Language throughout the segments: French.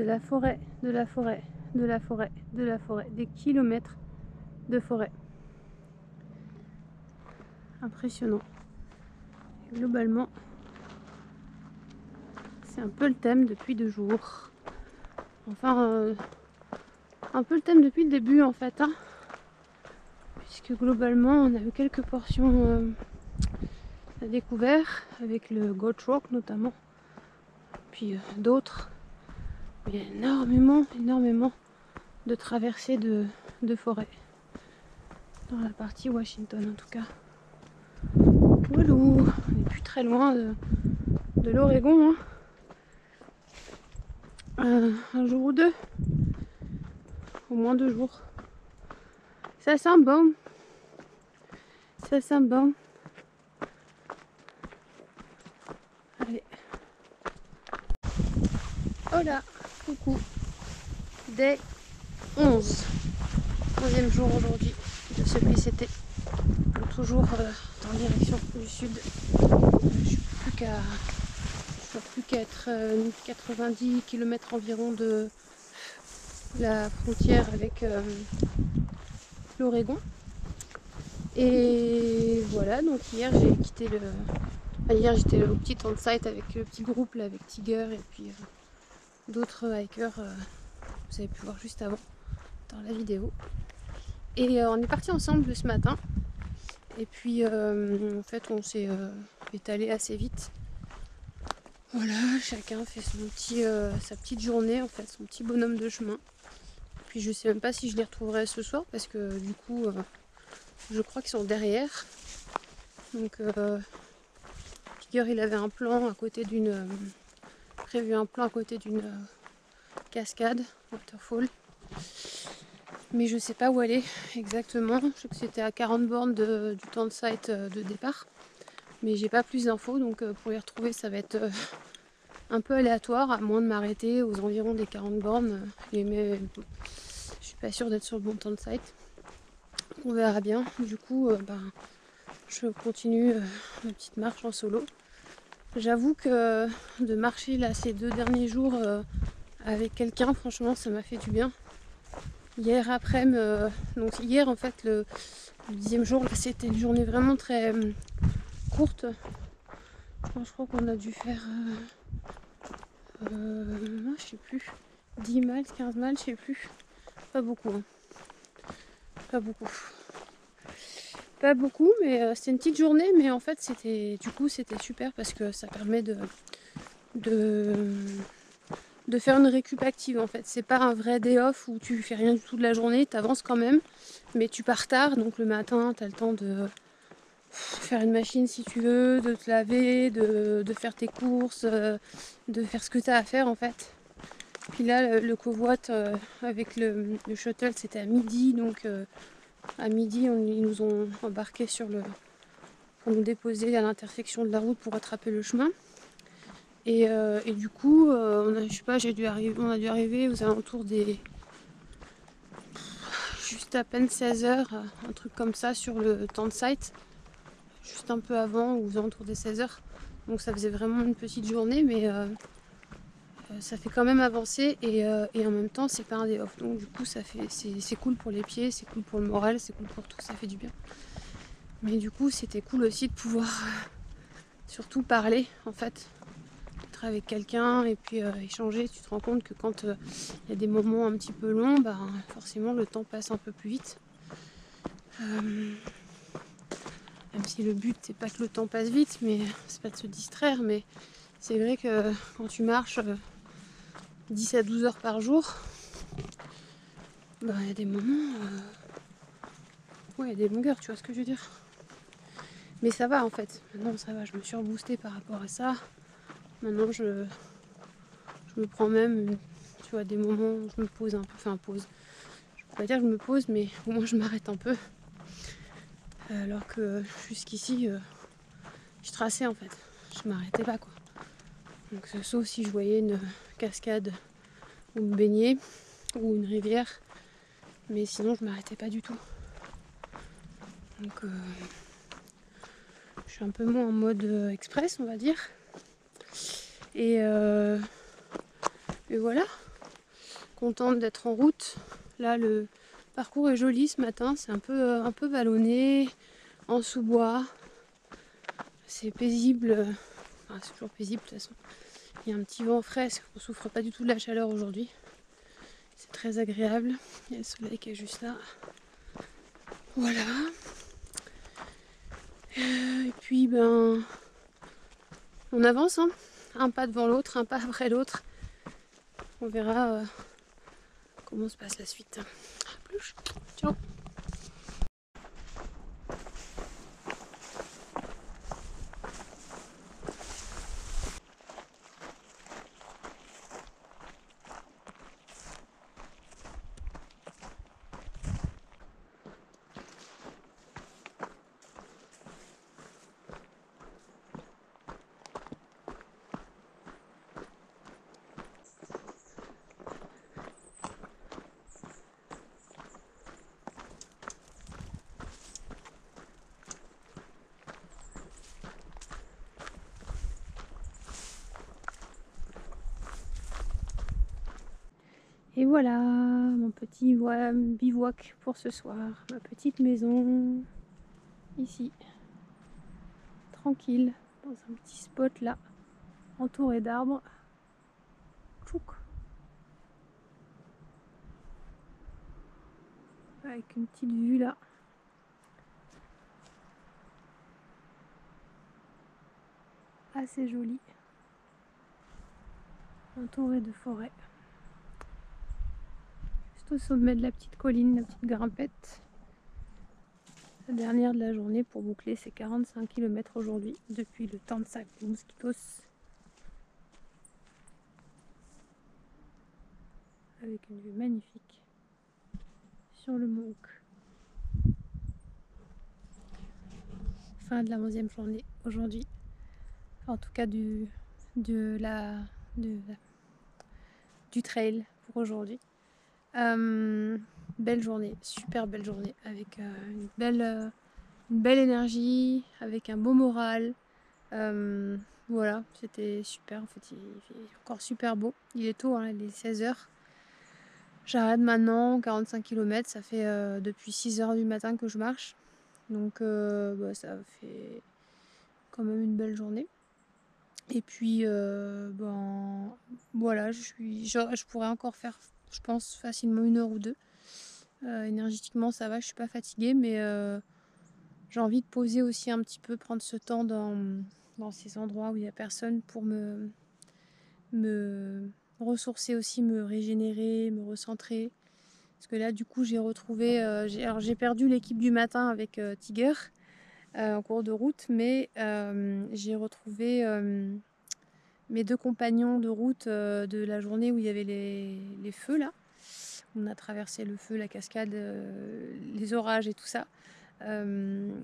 de la forêt, de la forêt, de la forêt, de la forêt, des kilomètres de forêt. Impressionnant. Et globalement, c'est un peu le thème depuis 2 jours. Enfin, un peu le thème depuis le début en fait, hein. Puisque globalement, on a eu quelques portions à découvert, avec le Goat Rock notamment, puis d'autres. Il y a énormément de traversées de forêt. Dans la partie Washington en tout cas. Walou, on n'est plus très loin de l'Oregon, hein. Un jour ou deux, au moins 2 jours. Ça sent bon. Ça sent bon. Allez. Hola, coucou. Day 11. 11e jour aujourd'hui de ce PCT. Toujours en direction du sud. Je suis plus qu'à être 90 km environ de la frontière avec l'Oregon. Et voilà, donc hier j'ai quitté le. Enfin, hier j'étais au petit campsite avec le petit groupe là, avec Tiger et puis d'autres hikers. Vous avez pu voir juste avant dans la vidéo. Et on est parti ensemble ce matin. Et puis en fait on s'est étalé assez vite. Voilà, chacun fait sa petite journée, en fait, son petit bonhomme de chemin. Puis je sais même pas si je les retrouverai ce soir parce que du coup je crois qu'ils sont derrière. Donc Tiger il avait un plan à côté d'une prévu un plan à côté d'une cascade, waterfall. Mais je sais pas où aller exactement. Je sais que c'était à 40 bornes du campsite de départ. Mais j'ai pas plus d'infos, donc pour les retrouver ça va être un peu aléatoire, à moins de m'arrêter aux environs des 40 bornes. Mais je suis pas sûre d'être sur le bon campsite. On verra bien. Du coup, je continue ma petite marche en solo. J'avoue que de marcher là ces 2 derniers jours avec quelqu'un, franchement, ça m'a fait du bien. Hier après-midi, donc hier en fait le 10e jour, c'était une journée vraiment très courte. Je crois qu'on a dû faire, je sais plus, 10 miles, 15 miles, je sais plus. Pas beaucoup, hein. Pas beaucoup. Pas beaucoup, mais c'était une petite journée, mais en fait c'était super parce que ça permet de faire une récup active en fait. C'est pas un vrai day off où tu fais rien du tout de la journée, t'avances quand même, mais tu pars tard, donc le matin t'as le temps de faire une machine si tu veux, de te laver, de faire tes courses, de faire ce que t'as à faire en fait. Puis là le covoit avec le shuttle c'était à midi, donc à midi ils nous ont embarqués pour nous déposer à l'intersection de la route pour rattraper le chemin. Et du coup, on a dû arriver aux alentours des juste à peine 16h, un truc comme ça sur le campsite, juste un peu avant ou aux alentours des 16h. Donc ça faisait vraiment une petite journée, mais ça fait quand même avancer et en même temps c'est pas un day off. Donc du coup c'est cool pour les pieds, c'est cool pour le moral, c'est cool pour tout, ça fait du bien. Mais du coup c'était cool aussi de pouvoir surtout parler en fait. Avec quelqu'un et puis échanger, tu te rends compte que quand il y a des moments un petit peu longs, forcément le temps passe un peu plus vite. Même si le but c'est pas que le temps passe vite, mais c'est pas de se distraire, mais c'est vrai que quand tu marches 10 à 12 heures par jour, il y a des moments il y a des longueurs, tu vois ce que je veux dire. Mais ça va en fait, maintenant ça va, je me suis reboostée par rapport à ça. Maintenant je me prends même, tu vois, des moments où je me pose un peu, enfin pause. Je peux pas dire que je me pose, mais au moins je m'arrête un peu. Alors que jusqu'ici, je traçais en fait. Je m'arrêtais pas quoi. Donc sauf si je voyais une cascade où me baigner ou une rivière. Mais sinon je m'arrêtais pas du tout. Donc je suis un peu moins en mode express on va dire. Et voilà. contente d'être en route. Là, le parcours est joli ce matin, c'est un peu vallonné, en sous-bois. C'est paisible, enfin, c'est toujours paisible de toute façon. Il y a un petit vent frais, on ne souffre pas du tout de la chaleur aujourd'hui. C'est très agréable. Il y a le soleil qui est juste là. Voilà. Et puis ben, on avance, hein. Un pas devant l'autre, un pas après l'autre. On verra comment se passe la suite. À plus. Ciao. Et voilà mon petit bivouac pour ce soir. Ma petite maison ici, tranquille, dans un petit spot là, entouré d'arbres. Tchouk. Avec une petite vue là. Assez jolie. Entouré de forêt. Juste au sommet de la petite colline, la petite grimpette. La dernière de la journée pour boucler ces 45 km aujourd'hui, depuis le Tansac de Mosquitos. Avec une vue magnifique sur le Monk. Fin de la 11e journée aujourd'hui. En tout cas du trail pour aujourd'hui. Belle journée, super belle journée, avec une belle énergie, avec un beau moral. Voilà, c'était super. En fait, il fait encore super beau. Il est tôt, hein, il est 16h. J'arrête maintenant, 45 km, ça fait depuis 6h du matin que je marche. Donc ça fait quand même une belle journée. Et puis voilà, je pourrais encore faire, je pense, facilement 1 heure ou 2. Énergétiquement ça va, je suis pas fatiguée, mais j'ai envie de poser aussi un petit peu, prendre ce temps dans ces endroits où il n'y a personne pour me ressourcer aussi, me régénérer, me recentrer. Parce que là du coup j'ai retrouvé, j'ai perdu l'équipe du matin avec Tiger en cours de route, mais j'ai retrouvé mes 2 compagnons de route de la journée où il y avait les feux là. On a traversé le feu, la cascade, les orages et tout ça.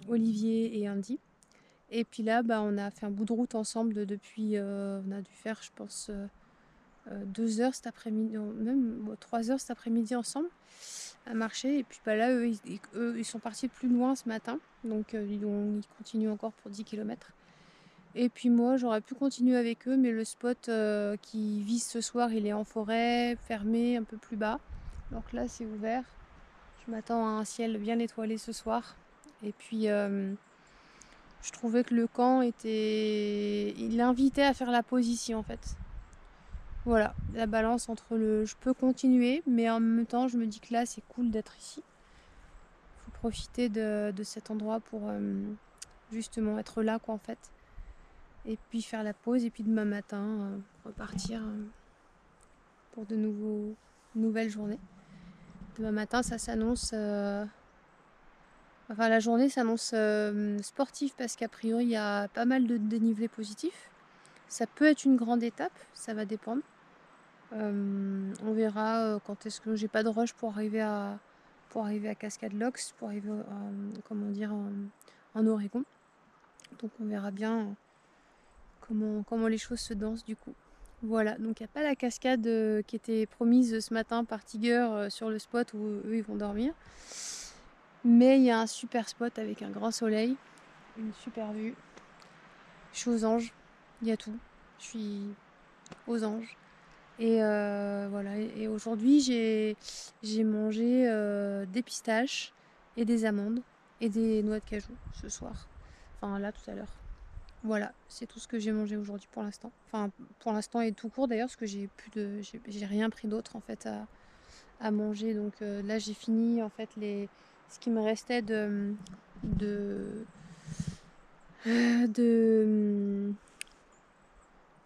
Olivier et Andy. Et puis là, on a fait un bout de route ensemble depuis, on a dû faire, je pense, 2 heures cet après-midi, même 3 heures cet après-midi ensemble à marcher. Et puis là, eux, ils sont partis plus loin ce matin. Donc ils continuent encore pour 10 km. Et puis moi, j'aurais pu continuer avec eux, mais le spot qui vise ce soir, il est en forêt, fermé, un peu plus bas. Donc là, c'est ouvert. Je m'attends à un ciel bien étoilé ce soir. Et puis, je trouvais que le camp il invitait à faire la pause ici, en fait. Voilà, la balance entre je peux continuer, mais en même temps, je me dis que là, c'est cool d'être ici. Il faut profiter de cet endroit pour justement être là, quoi, en fait. Et puis faire la pause, et puis demain matin, repartir pour de nouvelles journées. Demain matin, ça s'annonce... la journée s'annonce sportive parce qu'a priori, il y a pas mal de dénivelé positif. Ça peut être une grande étape, ça va dépendre. On verra quand est-ce que j'ai pas de rush pour arriver à Cascade Locks, pour arriver en Oregon. Donc on verra bien comment les choses se dansent du coup. Voilà, donc il n'y a pas la cascade qui était promise ce matin par Tiger sur le spot où eux ils vont dormir. Mais il y a un super spot avec un grand soleil, une super vue. Je suis aux anges, il y a tout. Je suis aux anges. Et voilà, et aujourd'hui j'ai mangé des pistaches et des amandes et des noix de cajou ce soir. Enfin là tout à l'heure. Voilà, c'est tout ce que j'ai mangé aujourd'hui pour l'instant. Enfin pour l'instant et tout court d'ailleurs parce que j'ai rien pris d'autre en fait à manger. Donc là j'ai fini en fait ce qui me restait de, de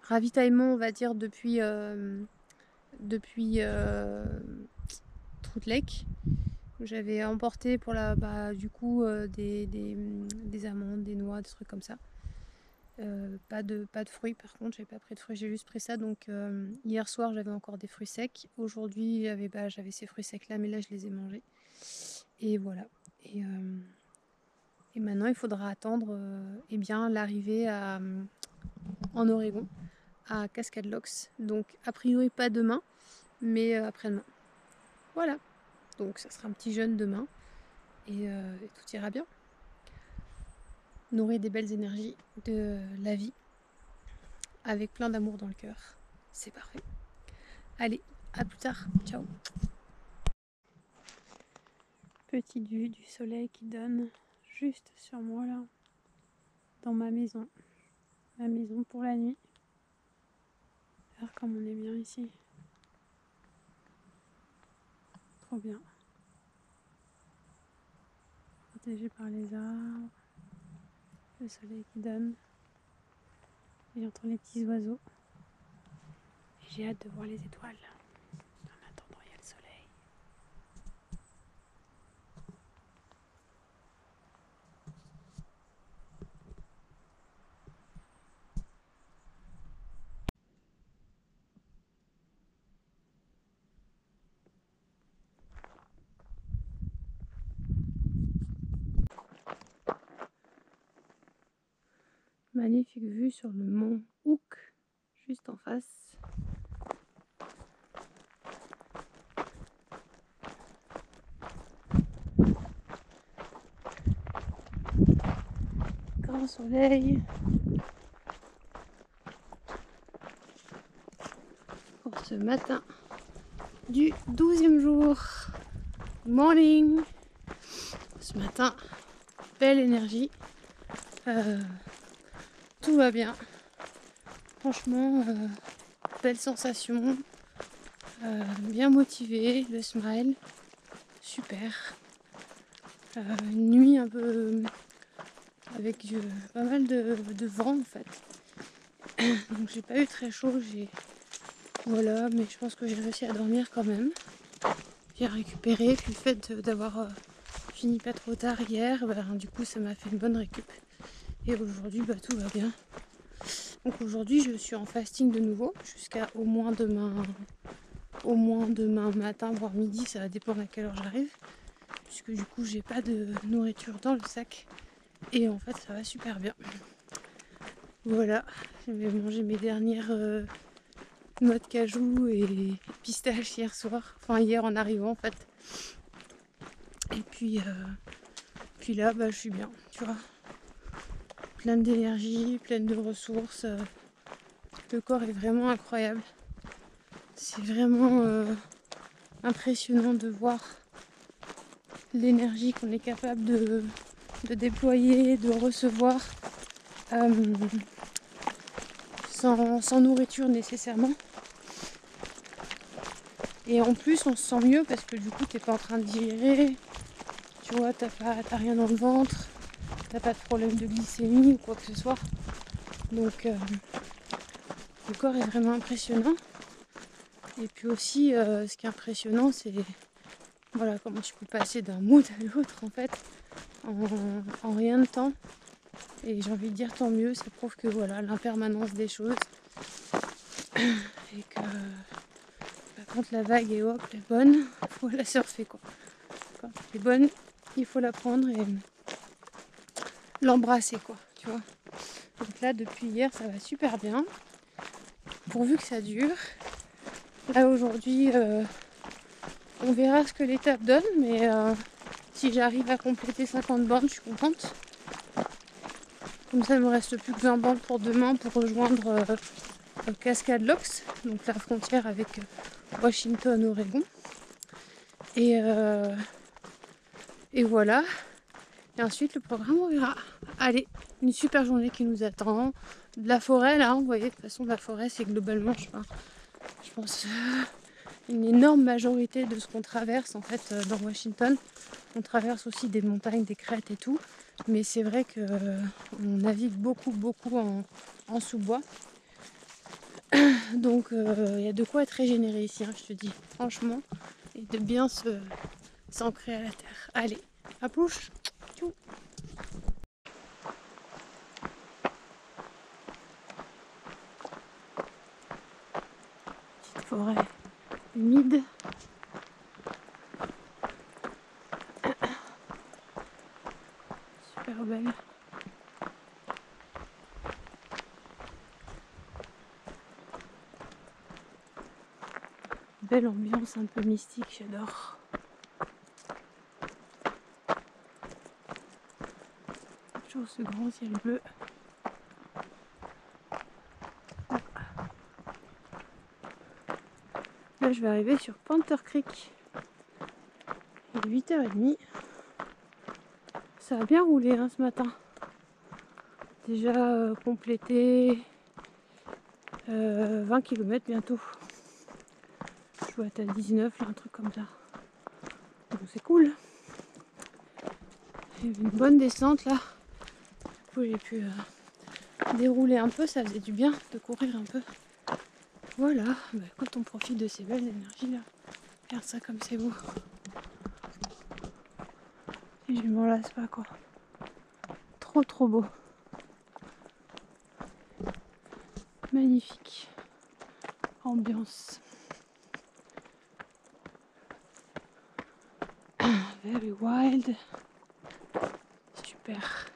ravitaillement on va dire depuis Trout Lake. J'avais emporté pour du coup des amandes, des noix, des trucs comme ça. Pas de fruits par contre, j'avais pas pris de fruits, j'ai juste pris ça. Donc hier soir j'avais encore des fruits secs. Aujourd'hui j'avais ces fruits secs là, mais là je les ai mangés. Et voilà. Et maintenant il faudra attendre l'arrivée en Oregon à Cascade Locks. Donc a priori pas demain, mais après-demain. Voilà. Donc ça sera un petit jeûne demain et tout ira bien. Nourrir des belles énergies de la vie avec plein d'amour dans le cœur. C'est parfait. Allez, à plus tard. Ciao. Petite vue du soleil qui donne juste sur moi là, dans ma maison. Ma maison pour la nuit. Alors comme on est bien ici. Trop bien. Protégé par les arbres. Le soleil qui donne. Et j'entends les petits oiseaux. Et j'ai hâte de voir les étoiles. En attendant, il y a le soleil. Magnifique vue sur le mont Hook, juste en face. Grand soleil. Pour ce matin du 12e jour. Good morning. Ce matin, belle énergie. Tout va bien. Franchement, belle sensation. Bien motivé, le smile. Super. Une nuit un peu avec pas mal de vent en fait. Donc j'ai pas eu très chaud. Voilà, mais je pense que j'ai réussi à dormir quand même. Puis à récupérer. Puis le fait d'avoir fini pas trop tard hier, du coup ça m'a fait une bonne récup. Et aujourd'hui tout va bien. Donc aujourd'hui je suis en fasting de nouveau jusqu'à au moins demain matin, voire midi, ça va dépendre à quelle heure j'arrive. Puisque du coup j'ai pas de nourriture dans le sac. Et en fait ça va super bien. Voilà, je vais manger mes dernières noix de cajou et pistaches hier soir. Enfin hier en arrivant en fait. Et puis là je suis bien, tu vois. Pleine d'énergie, pleine de ressources. Le corps est vraiment incroyable. C'est vraiment impressionnant de voir l'énergie qu'on est capable de déployer, de recevoir sans nourriture nécessairement. Et en plus on se sent mieux parce que du coup t'es pas en train de digérer, tu vois, t'as rien dans le ventre, t'as pas de problème de glycémie ou quoi que ce soit. Donc le corps est vraiment impressionnant. Et puis aussi ce qui est impressionnant c'est voilà comment tu peux passer d'un mood à l'autre en fait en rien de temps. Et j'ai envie de dire tant mieux, ça prouve que voilà l'impermanence des choses et que quand la vague est haute, est bonne, il faut la surfer quoi. Quand elle est bonne, il faut la prendre et l'embrasser quoi, tu vois. Donc là depuis hier ça va super bien, pourvu que ça dure. Là aujourd'hui on verra ce que l'étape donne, mais si j'arrive à compléter 50 bornes, je suis contente. Comme ça, il me reste plus que 20 bornes pour demain pour rejoindre Cascade Locks, donc la frontière avec Washington, Oregon. Et voilà. Et ensuite le programme, on verra. Allez, une super journée qui nous attend. De la forêt là, vous voyez, de toute façon la forêt c'est globalement, je pense une énorme majorité de ce qu'on traverse en fait dans Washington. On traverse aussi des montagnes, des crêtes et tout. Mais c'est vrai que on navigue beaucoup en sous-bois. Donc il y a de quoi être régénéré ici, hein, je te dis, franchement. Et de bien s'ancrer à la terre. Allez, à plus. Tchou. Petite forêt humide. Super belle. Belle ambiance un peu mystique, j'adore. Toujours ce grand ciel bleu. Là je vais arriver sur Panther Creek. Il est 8h30. Ça a bien roulé hein, ce matin. Déjà complété 20 km bientôt. Je dois être à 19, là, un truc comme ça. Donc c'est cool. Il y avait une bonne descente là. Du coup j'ai pu dérouler un peu, ça faisait du bien de courir un peu. Voilà, bah, quand on profite de ces belles énergies là, regarde ça comme c'est beau. Et je m'en lasse pas quoi. Trop beau. Magnifique. Ambiance. Very wild. Super.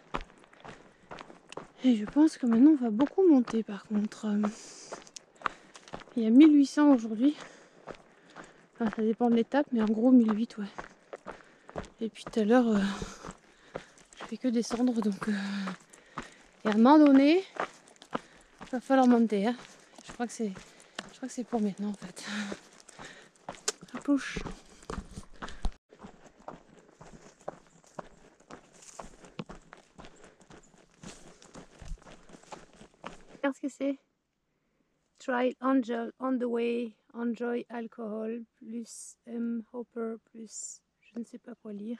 Et je pense que maintenant on va beaucoup monter par contre. Il y a 1800 aujourd'hui. Enfin, ça dépend de l'étape, mais en gros 1008 ouais. Et puis tout à l'heure, je fais que descendre donc. Et à un moment donné, il va falloir monter. Hein. Je crois que c'est pour maintenant en fait. À plus. Qu'est-ce que c'est? Try Angel on the way, enjoy alcohol, plus Hopper, plus je ne sais pas quoi lire.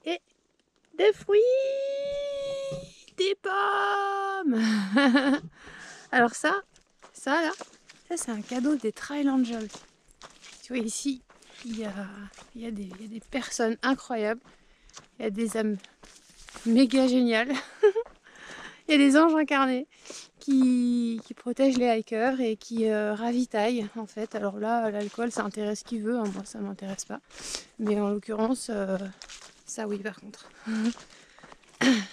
Et des fruits, des pommes. Alors ça là, ça c'est un cadeau des Trail Angels. Tu vois ici, il y a des personnes incroyables, il y a des âmes méga géniales, il y a des anges incarnés qui protègent les hikers et qui ravitaillent en fait. Alors là, l'alcool ça intéresse qui veut, hein, moi ça m'intéresse pas. Mais en l'occurrence, ça oui par contre.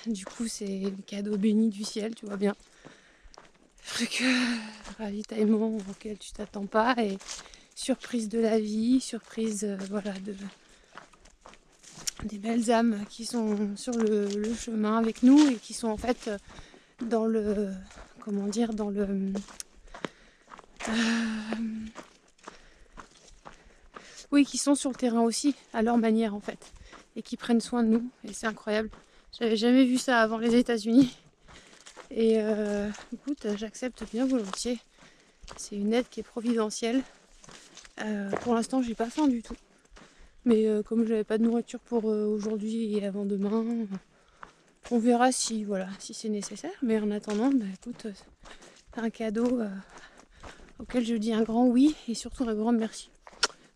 Du coup c'est le cadeau béni du ciel, tu vois bien. Truc ravitaillement auquel tu t'attends pas et surprise de la vie, surprise voilà des belles âmes qui sont sur le chemin avec nous et qui sont en fait dans le comment dire dans le oui qui sont sur le terrain aussi à leur manière en fait et qui prennent soin de nous et c'est incroyable. J'avais jamais vu ça avant les États-Unis et écoute j'accepte bien volontiers. C'est une aide qui est providentielle. Pour l'instant j'ai pas faim du tout. Mais comme j'avais pas de nourriture pour aujourd'hui et avant demain, on verra si c'est nécessaire. Mais en attendant, bah, écoute, c'est un cadeau auquel je dis un grand oui et surtout un grand merci.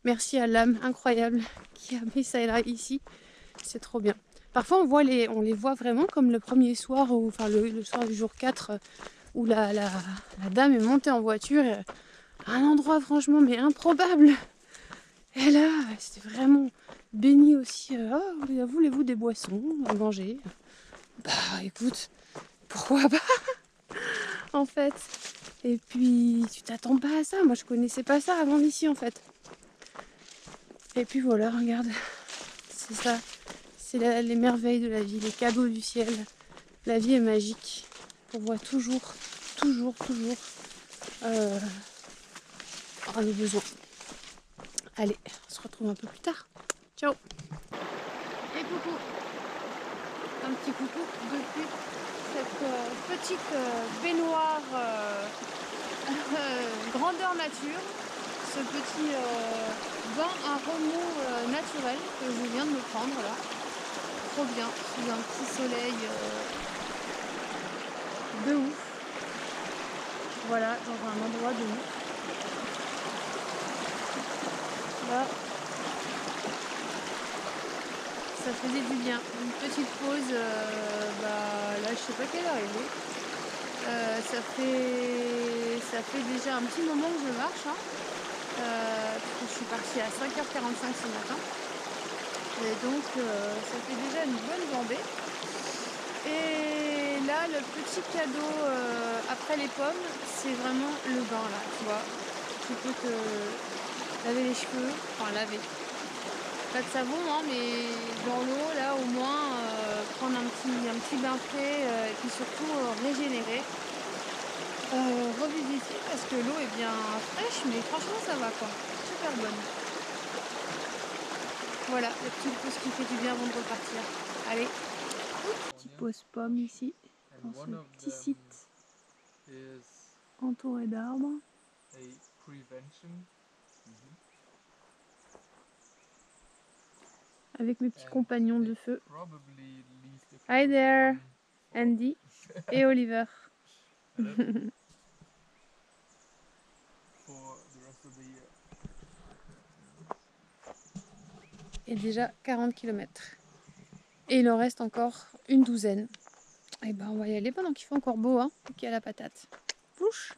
Merci à l'âme incroyable qui a mis ça là ici. C'est trop bien. Parfois on les voit vraiment comme le premier soir, ou enfin le soir du jour 4 où la dame est montée en voiture à un endroit franchement mais improbable. Et là, c'était vraiment béni aussi. Oh, voulez-vous des boissons à manger? Bah écoute, pourquoi pas en fait. Et puis tu t'attends pas à ça. Moi je connaissais pas ça avant ici en fait. Et puis voilà, regarde. C'est ça. C'est les merveilles de la vie, les cadeaux du ciel. La vie est magique. On voit toujours en a besoin. Allez, on se retrouve un peu plus tard. Ciao. Et coucou. Un petit coucou depuis cette petite baignoire grandeur nature. Ce petit bain à remous naturel que je viens de me prendre là. Trop bien, sous un petit soleil de ouf. Voilà, dans un endroit de ouf. Là, ça faisait du bien. Une petite pause, là je sais pas quelle heure il est. Ça fait déjà un petit moment que je marche. Parce que je suis partie à 5h45 ce matin. Et donc ça fait déjà une bonne jambée. Et là, le petit cadeau après les pommes, c'est vraiment le bain là, tu vois. Tu peux te laver les cheveux, enfin laver. Pas de savon, hein, mais dans l'eau, là au moins, prendre un petit bain frais et puis surtout régénérer. Revisiter parce que l'eau est bien fraîche, mais franchement ça va quoi. Super bonne. Voilà, la petite pause qui fait du bien avant de repartir. Allez. Petite pause pomme ici, dans ce petit site entouré d'arbres. Avec mes petits compagnons de feu. Hi there, Andy et Oliver. Et déjà 40 km. Et il en reste encore une douzaine. Et ben on va y aller pendant qu'il fait encore beau, hein, et qu'il y a la patate. Plouche.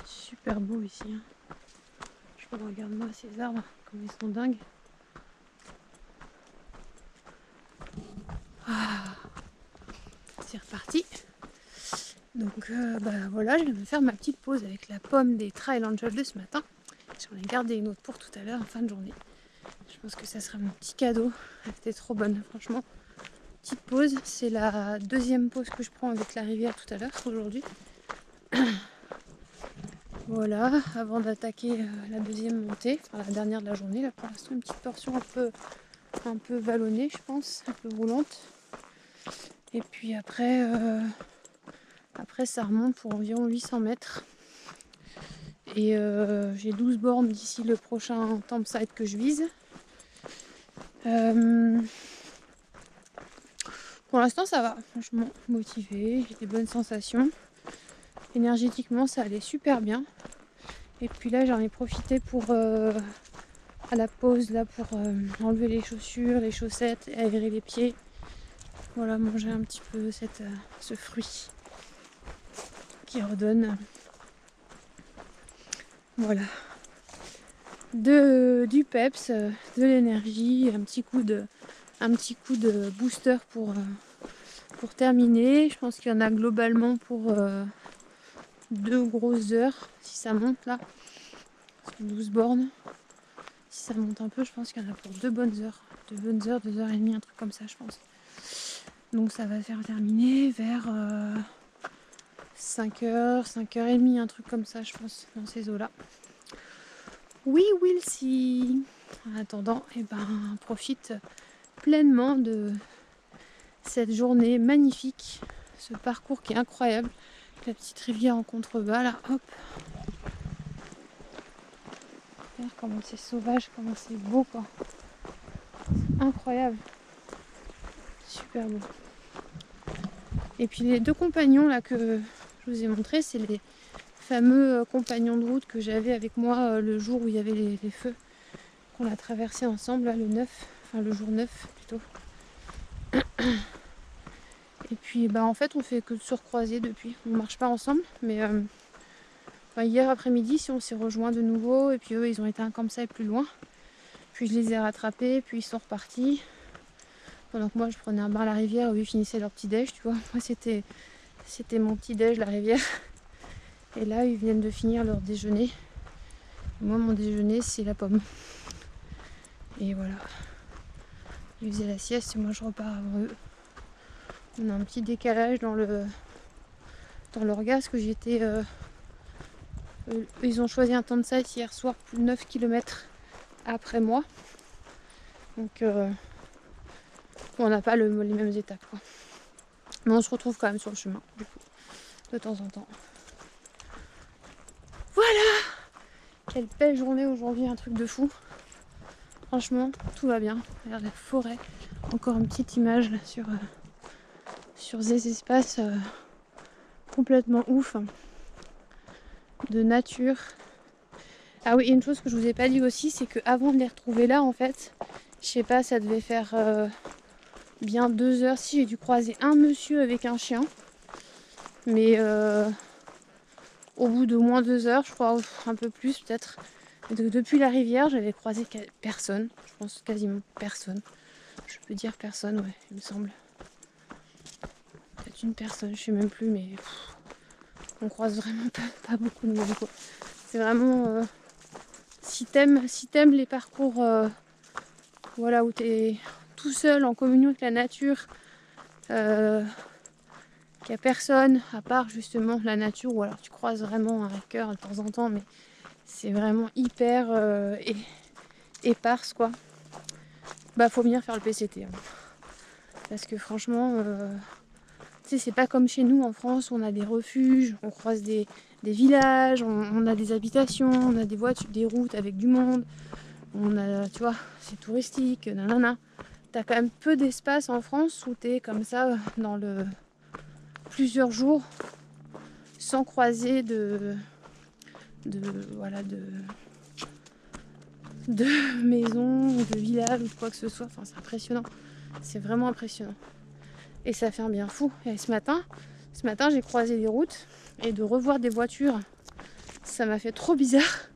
Super beau ici. Hein. Regarde-moi ces arbres, comme ils sont dingues. Ah, c'est reparti. Donc voilà, je vais me faire ma petite pause avec la pomme des Trail Angels de ce matin. J'en ai gardé une autre pour tout à l'heure en fin de journée. Je pense que ça sera mon petit cadeau. Elle était trop bonne, franchement. Petite pause, c'est la deuxième pause que je prends avec la rivière tout à l'heure, aujourd'hui. Voilà, avant d'attaquer la deuxième montée, enfin la dernière de la journée. Là pour l'instant une petite portion un peu vallonnée, je pense, un peu roulante. Et puis après ça remonte pour environ 800 mètres. Et j'ai 12 bornes d'ici le prochain campsite que je vise. Pour l'instant ça va, franchement motivée, j'ai des bonnes sensations. Énergétiquement ça allait super bien. Et puis là j'en ai profité pour à la pause là pour enlever les chaussures, les chaussettes, et aérer les pieds. Voilà, manger un petit peu ce fruit qui redonne. Voilà. Du peps, de l'énergie, un petit coup de booster pour terminer. Je pense qu'il y en a globalement pour 2 grosses heures si ça monte là. 12 bornes. Si ça monte un peu, je pense qu'il y en a pour 2 bonnes heures. 2 heures et demie, un truc comme ça je pense. Donc ça va faire terminer vers 5h, 5h30, un truc comme ça je pense, dans ces eaux-là. We will see. En attendant, profite pleinement de cette journée magnifique, ce parcours qui est incroyable. La petite rivière en contrebas là, hop. Regarde comment c'est sauvage, comment c'est beau quoi. C'est incroyable. Super beau. Et puis les 2 compagnons là que je vous ai montré, c'est les fameux compagnons de route que j'avais avec moi le jour où il y avait les feux qu'on a traversé ensemble, là, le jour 9 plutôt. Et puis en fait on fait que de se recroiser depuis, on marche pas ensemble, mais hier après-midi si on s'est rejoint de nouveau, et puis eux ils ont été un campsite plus loin, puis je les ai rattrapés, puis ils sont repartis. Pendant que moi je prenais un bain à la rivière où ils finissaient leur petit déj, tu vois. Moi c'était mon petit déj la rivière. Et là ils viennent de finir leur déjeuner. Et moi mon déjeuner c'est la pomme. Et voilà. Ils faisaient la sieste et moi je repars avant eux. On a un petit décalage dans leur gaz que j'étais. Ils ont choisi un temps de site hier soir, plus de 9 km après moi. Donc on n'a pas les mêmes étapes, quoi. Mais on se retrouve quand même sur le chemin, du coup, de temps en temps. Voilà! Quelle belle journée aujourd'hui, un truc de fou. Franchement, tout va bien. Regarde la forêt. Encore une petite image là, sur des espaces complètement ouf. De nature. Ah oui, et une chose que je vous ai pas dit aussi, c'est que avant de les retrouver là, en fait, je sais pas, ça devait faire bien 2 heures. Si, j'ai dû croiser un monsieur avec un chien. Mais au bout d'au moins 2 heures, je crois, un peu plus peut-être. Depuis la rivière, j'avais croisé personne. Je pense quasiment personne. Je peux dire personne, ouais, il me semble. Peut-être une personne, je sais même plus, mais on croise vraiment pas beaucoup de monde, quoi. C'est vraiment... si t'aimes les parcours voilà, où t'es tout seul en communion avec la nature, qu'il n'y a personne à part justement la nature, ou alors tu croises vraiment un hacker de temps en temps, mais c'est vraiment hyper éparse, quoi. Bah faut venir faire le PCT, hein. Parce que franchement tu sais, c'est pas comme chez nous en France où on a des refuges, on croise des villages, on a des habitations, on a des voitures, des routes avec du monde, on a, tu vois, c'est touristique, nanana. T'as quand même peu d'espace en France où t'es comme ça dans plusieurs jours sans croiser de maisons ou de villages ou de quoi que ce soit. Enfin, c'est impressionnant. C'est vraiment impressionnant. Et ça fait un bien fou. Et ce matin j'ai croisé des routes et de revoir des voitures, ça m'a fait trop bizarre.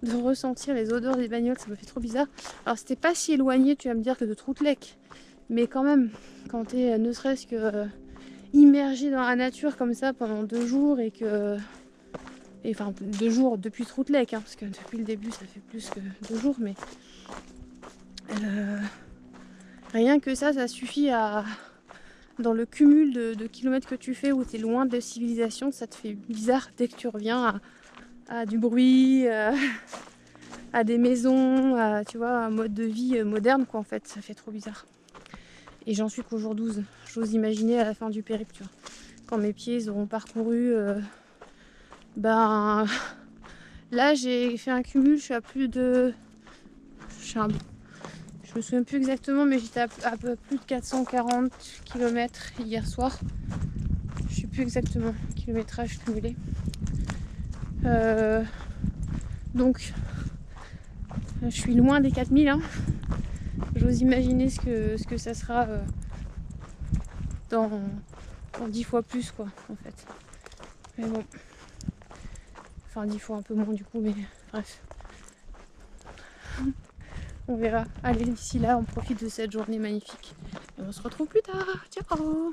De ressentir les odeurs des bagnoles, ça m'a fait trop bizarre. Alors c'était pas si éloigné, tu vas me dire, que de Troutlec. Mais quand même, quand t'es ne serait-ce que immergé dans la nature comme ça pendant 2 jours et que... enfin 2 jours depuis Troutlec, hein, parce que depuis le début ça fait plus que 2 jours, mais... rien que ça suffit à... Dans le cumul de kilomètres que tu fais où tu es loin de civilisation, ça te fait bizarre dès que tu reviens à du bruit, à des maisons, à, tu vois, un mode de vie moderne, quoi, en fait. Ça fait trop bizarre. Et j'en suis qu'au jour 12. J'ose imaginer à la fin du périple, tu vois. Quand mes pieds ils auront parcouru... ben... Là, j'ai fait un cumul, je suis à plus de... Je me souviens plus exactement, mais j'étais à peu plus de 440 km hier soir. Je sais plus exactement le kilométrage cumulé. Donc, je suis loin des 4000. Hein. J'ose imaginer ce que ça sera dans 10 fois plus, quoi, en fait. Mais bon. Enfin, 10 fois un peu moins du coup, mais bref. On verra. Allez, d'ici là, on profite de cette journée magnifique. Et on se retrouve plus tard. Ciao!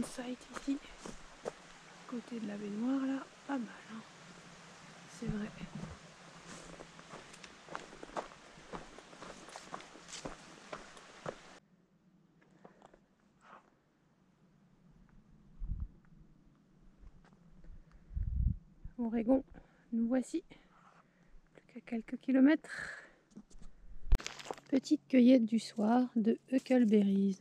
Site ici, côté de la baignoire là, pas mal, hein. C'est vrai. Oregon, nous voici. Plus qu'à quelques kilomètres. Petite cueillette du soir de huckleberries.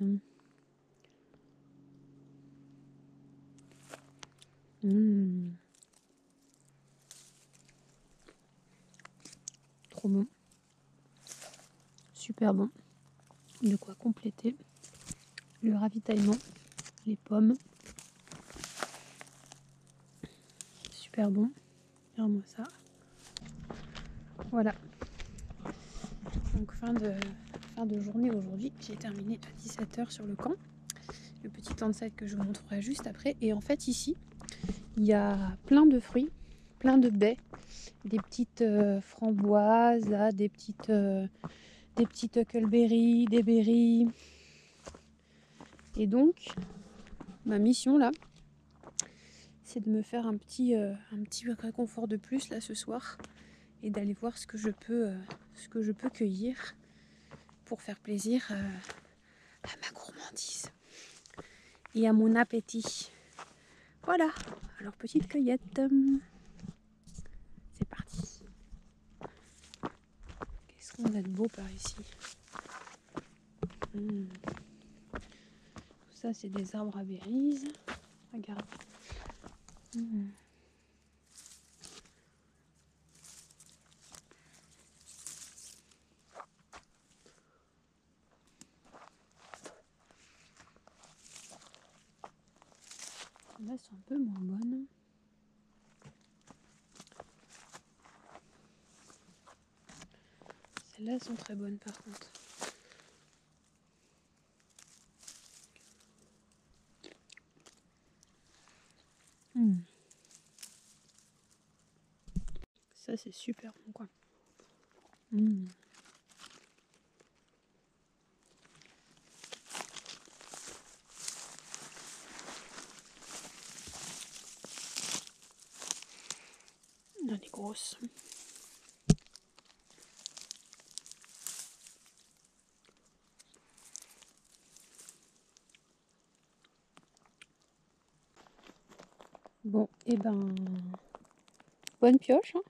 Trop bon. Super bon. De quoi compléter le ravitaillement. Les pommes. Super bon. Regarde-moi ça. Voilà. Donc fin de journée aujourd'hui. J'ai terminé à 17h sur le camp. Le petit campsite que je vous montrerai juste après. Et en fait ici, il y a plein de fruits, plein de baies, des petites framboises, là, des petites huckleberries, des berries. Et donc, ma mission là, c'est de me faire un petit réconfort de plus là ce soir et d'aller voir ce que je peux cueillir pour faire plaisir à ma gourmandise et à mon appétit. Voilà, alors petite cueillette, c'est parti. Qu'est-ce qu'on a de beau par ici. Tout ça c'est des arbres à berries. Regarde. Là, elles sont un peu moins bonnes. Celles-là sont très bonnes par contre. Ça c'est super bon quoi. Elle est grosse. Bon, et ben, bonne pioche, hein.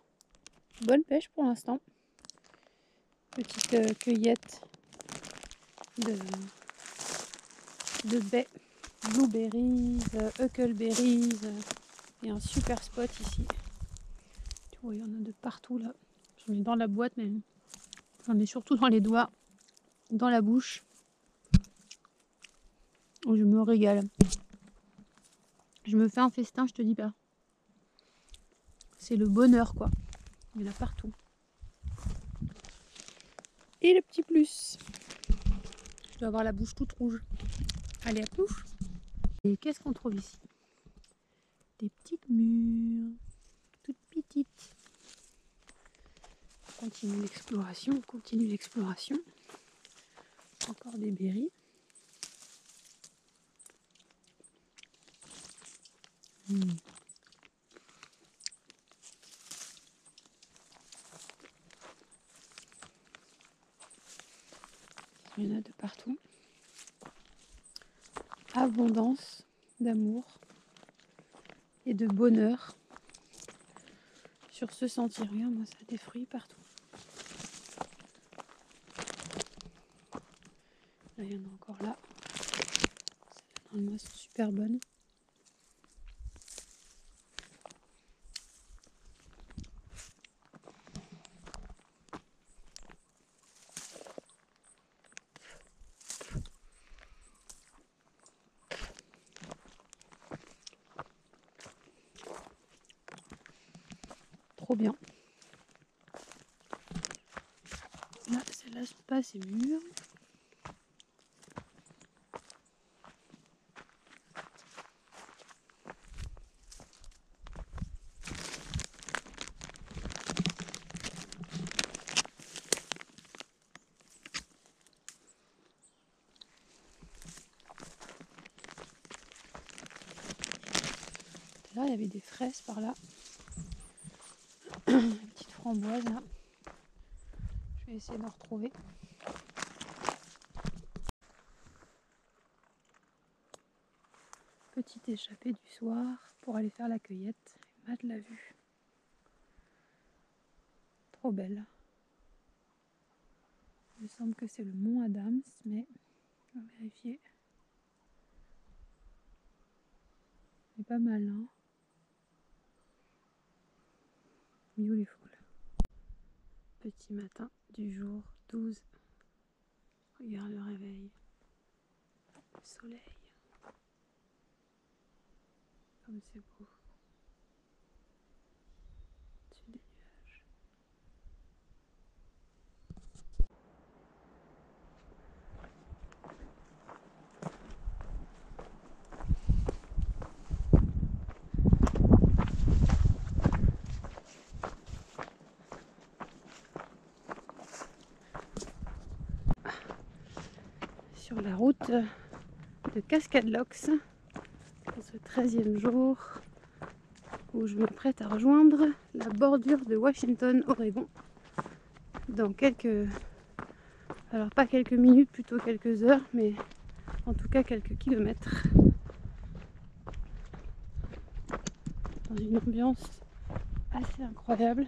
Bonne pêche pour l'instant. Petite cueillette de baies, blueberries, huckleberries, et un super spot ici. Tu vois, il y en a de partout là. J'en ai dans la boîte, mais j'en ai surtout dans les doigts, dans la bouche. Je me régale. Je me fais un festin, je te dis pas. C'est le bonheur quoi. Il y en a partout. Et le petit plus. Je dois avoir la bouche toute rouge. Allez, à plouf. Et qu'est-ce qu'on trouve ici? Des petites mûres, toutes petites. On continue l'exploration. Encore des berries. Il y en a de partout. Abondance d'amour et de bonheur sur ce sentier. Regarde, moi, ça a des fruits partout. Là, il y en a encore là. Celles-là, normalement, elles sont super bonnes. Trop bien. Là, celles-là sont pas assez mûres. Là, il y avait des fraises par là. Une petite framboise là. Je vais essayer d'en retrouver. Petite échappée du soir pour aller faire la cueillette. Matt l'a vue. trop belle. Il me semble que c'est le mont Adams, mais on va vérifier. C'est pas mal, hein. Beautiful. Petit matin du jour 12. Regarde le réveil. Le soleil. Comme c'est beau. Au-dessus des nuages. Sur la route de Cascade-Locks, pour ce 13e jour où je m'apprête à rejoindre la bordure de Washington, Oregon, dans alors pas quelques minutes, plutôt quelques heures, mais en tout cas quelques kilomètres, dans une ambiance assez incroyable.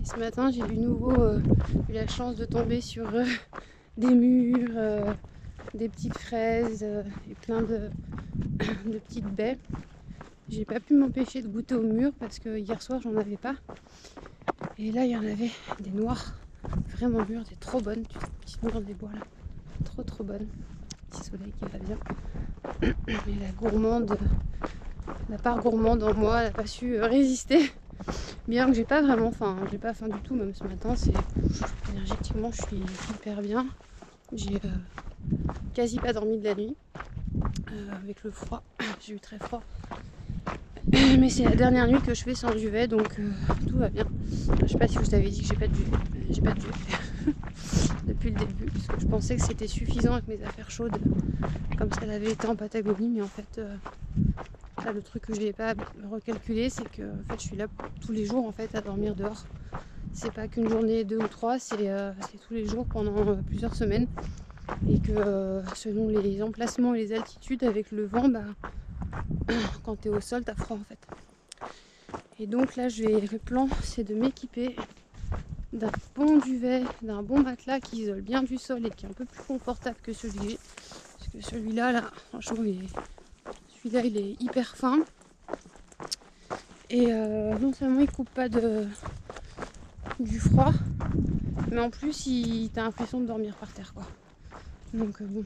Et ce matin, j'ai eu la chance de tomber sur des murs, des petites fraises et plein de petites baies. J'ai pas pu m'empêcher de goûter aux mûres parce que hier soir j'en avais pas. Et là il y en avait des noires, vraiment mûres, des trop bonnes, petites mûres des bois là. Trop bonnes. Petit soleil qui va bien. Et la part gourmande en moi n'a pas su résister. Bien que j'ai pas faim du tout, même ce matin, énergétiquement je suis hyper bien. J'ai quasi pas dormi de la nuit. Avec le froid, j'ai eu très froid. Mais c'est la dernière nuit que je fais sans duvet, donc tout va bien. Je sais pas si je vous avais dit que j'ai pas de duvet. J'ai pas de duvet depuis le début, parce que je pensais que c'était suffisant avec mes affaires chaudes, comme ça l'avait été en Patagonie, mais en fait, là, le truc que je n'ai pas recalculé, c'est que en fait, je suis là tous les jours en fait à dormir dehors. C'est pas qu'une journée, 2 ou 3, c'est tous les jours pendant plusieurs semaines. Et que selon les emplacements et les altitudes, avec le vent, quand tu es au sol, tu as froid en fait. Et donc là, le plan, c'est de m'équiper d'un bon duvet, d'un bon matelas qui isole bien du sol et qui est un peu plus confortable que celui-là. Parce que celui-là, franchement, celui-là, il est hyper fin. Et non seulement il coupe pas du froid, mais en plus, t'as l'impression de dormir par terre, quoi. Donc bon,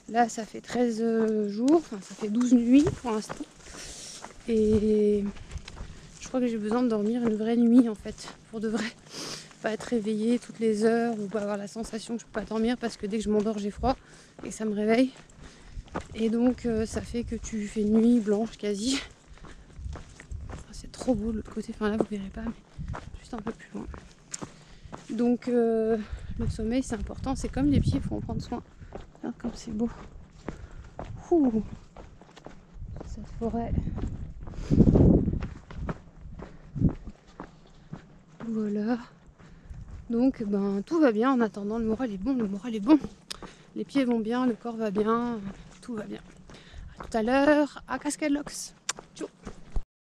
là ça fait 13 jours, enfin ça fait 12 nuits pour l'instant. Et je crois que j'ai besoin de dormir une vraie nuit en fait, pour de vrai. Pas être réveillée toutes les heures ou pas avoir la sensation que je peux pas dormir parce que dès que je m'endors j'ai froid et que ça me réveille. Et donc ça fait que tu fais une nuit blanche quasi. Enfin, c'est trop beau de l'autre côté, enfin là vous verrez pas, mais juste un peu plus loin. Donc le sommeil c'est important, c'est comme les pieds, il faut en prendre soin. Regarde comme c'est beau. Ouh, cette forêt. Voilà. Donc tout va bien en attendant, le moral est bon. Les pieds vont bien, le corps va bien, tout va bien. A tout à l'heure à Cascade-Locks. Ciao.